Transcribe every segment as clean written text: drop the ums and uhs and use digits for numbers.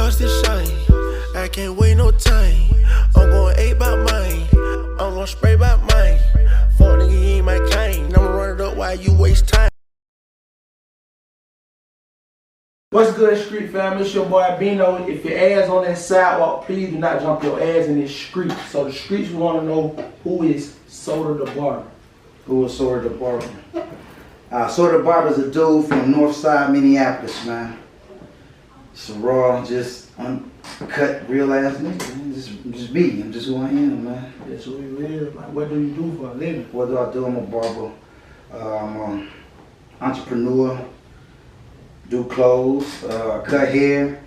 watch this shine. I can't wait no time. I'm going 8 by mine. I'm gonna spray by mine. Fuck nigga, he ain't my kind. I'ma run it up while you waste time. What's good, street fam? It's your boy Bino. If your ass on that sidewalk, please do not jump your ass in this street. So the streets want to know who is Sodadabarber. Who is Sodadabarber? Sodadabarber is a dude from North Side, Minneapolis, man. It's a raw, just uncut, real ass nigga, man. Just be. I'm just who I am, man. That's who you is. Like, what do you do for a living? What do I do? I'm a barber. I'm an entrepreneur. Do clothes, cut hair,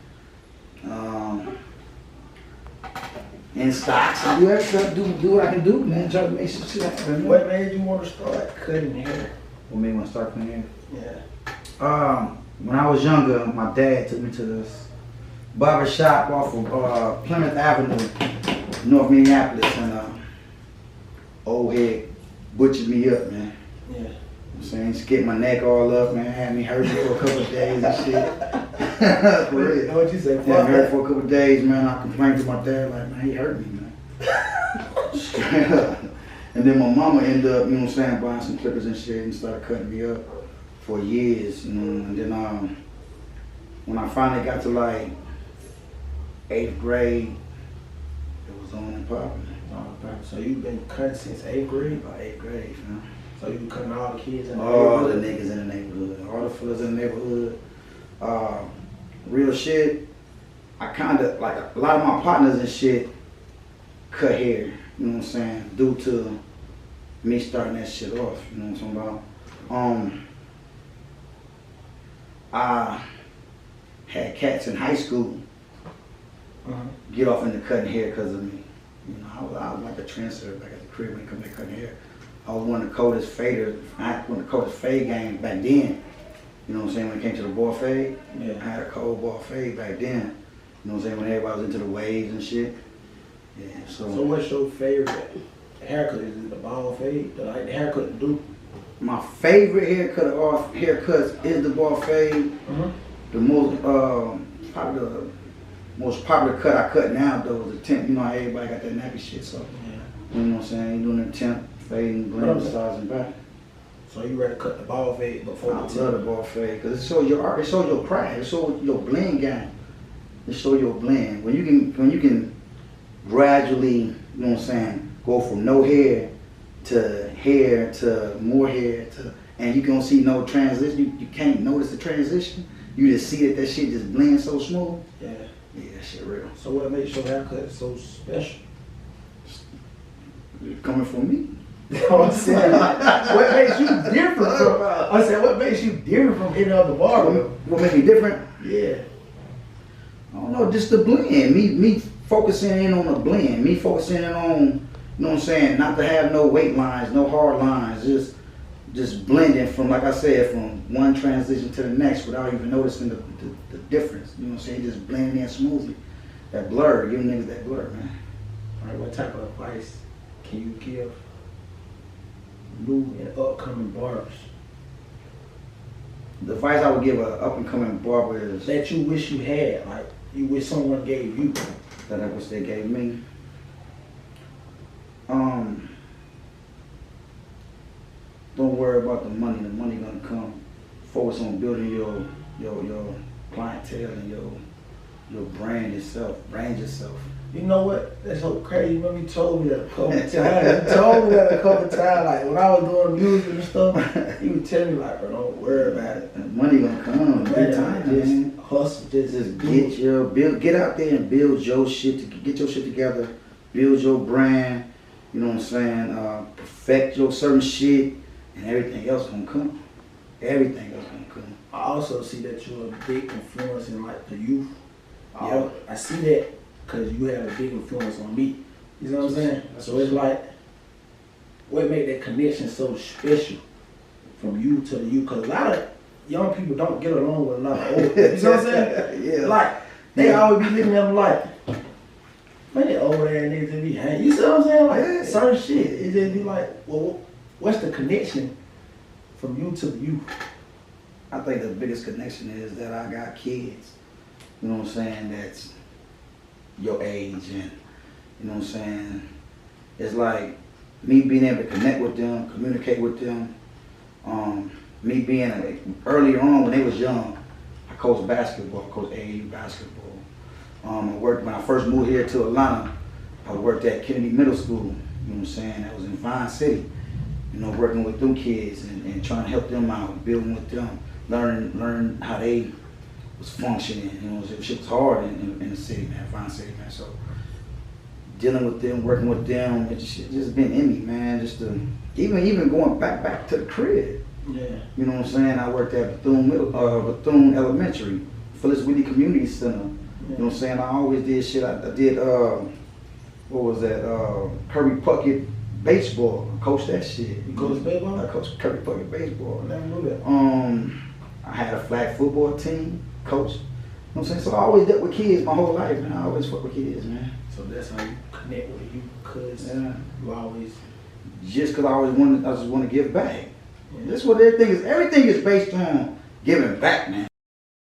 in stocks. I do everything. Do what I can do, man. Try to make some shit happen. What made you want to start cutting hair? What made me want to start cutting hair? Yeah. When I was younger, my dad took me to this barber shop off of Plymouth Avenue, North Minneapolis, and old head butchered me up, man. Yeah. I'm saying, just get my neck all up, man. Had me hurting for a couple of days and shit. For real. What you say? Had me hurt for a couple of days, man. I complained to my dad, like, man, he hurt me, man. Straight up. And then my mama ended up, you know what I'm saying, buying some clippers and shit and started cutting me up for years, you know. And then when I finally got to like 8th grade, it was on and popping. So you've been cutting since 8th grade? About 8th grade, man. So you cutting all the kids in the all neighborhood? the niggas in the neighborhood, all the fellas in the neighborhood. Real shit, I kinda, like a lot of my partners and shit cut hair, you know what I'm saying, due to me starting that shit off, you know what I'm talking about. I had cats in high school get off into cutting hair because of me. You know, I was like a trendsetter back at the crib when it come to cutting hair. I was one of the coldest faders. I had one of the coldest fade games back then. You know what I'm saying? When it came to the ball fade, yeah. I had a cold ball fade back then. You know what I'm saying? When everybody was into the waves and shit. Yeah. So what's your favorite haircut? Is it the ball fade? Like the haircut to do? My favorite haircut of all haircuts is the ball fade. The most probably the most popular cut I cut now though is the temp. You know how everybody got that nappy shit. So you know what I'm saying? You doing the temp. Fading, blend, size, and back. So you ready to cut the ball fade before I love the ball fade because it shows your art, it shows your craft, it shows your blend game. It shows your blend. When you can gradually, you know what I'm saying, go from no hair to more hair and you don't see no transition. You can't notice the transition. You just see that shit just blends so smooth. Yeah. Yeah, that shit real. So what makes your haircut so special? Coming from me. You know what I'm saying? What makes you different from? I said, what makes you different from any other barber? What makes me different? Yeah. I don't know, just the blend. Me focusing in on the blend. Me focusing in on, you know what I'm saying, not to have no weight lines, no hard lines. Just blending from, like I said, from one transition to the next without even noticing the difference. You know what I'm saying? Just blending in smoothly. That blur, giving niggas that blur, man. All right, what type of advice can you give new and upcoming barbers? The advice I would give an up and coming barber is that you wish you had, like you wish someone gave you. That I wish they gave me. Don't worry about the money. The money gonna come. Focus on building your clientele and your brand itself. Brand yourself. You know what? That's so crazy. You remember you told me that a couple times. You told me that a couple times. Like when I was doing music and stuff, you would tell me like, bro, don't worry about it. The money gonna come. Good time, just hustle. Just get out there and build your shit. Get your shit together. Build your brand. You know what I'm saying? Perfect your certain shit, and everything else gonna come. Everything else gonna come. I also see that you're a big influence in like the youth. Yeah. I see that. Because you have a big influence on me. You know what I'm saying? So it's like, what made that connection so special from you to the youth? Because a lot of young people don't get along with a lot of old people. You know what I'm saying? Yeah. Like, they always be looking at them like, man, they old ass niggas that be hanging. You see what I'm saying? Like, certain shit. It just be like, well, what's the connection from you to the youth? I think the biggest connection is that I got kids. you know what I'm saying, that's your age, and you know what I'm saying, it's like me being able to connect with them, communicate with them, me being earlier on when they was young, I coached basketball, I coached AAU basketball. I worked, when I first moved here to Atlanta, I worked at Kennedy Middle School, you know what I'm saying, that was in Vine City, you know, working with them kids and trying to help them out, building with them, learn how they was functioning, you know, shit was hard in the city, man, Vine City, man, so dealing with them, working with them, it's just been in me, man, just to, even going back to the crib. Yeah. You know what I'm saying? I worked at Bethune Elementary, Phyllis Whitney Community Center. You know what I'm saying? I always did shit. I did, what was that? Kirby Puckett baseball. I coached that shit. You coached baseball? I coached Kirby Puckett baseball. I never knew that. I had a flag football team, coach. You know what I'm saying? So I always dealt with kids my whole life, man. I always fuck with kids, man. So that's how you connect with you, cause you always. Just cause I just want to give back. Yeah. That's what everything is. Everything is based on giving back, man.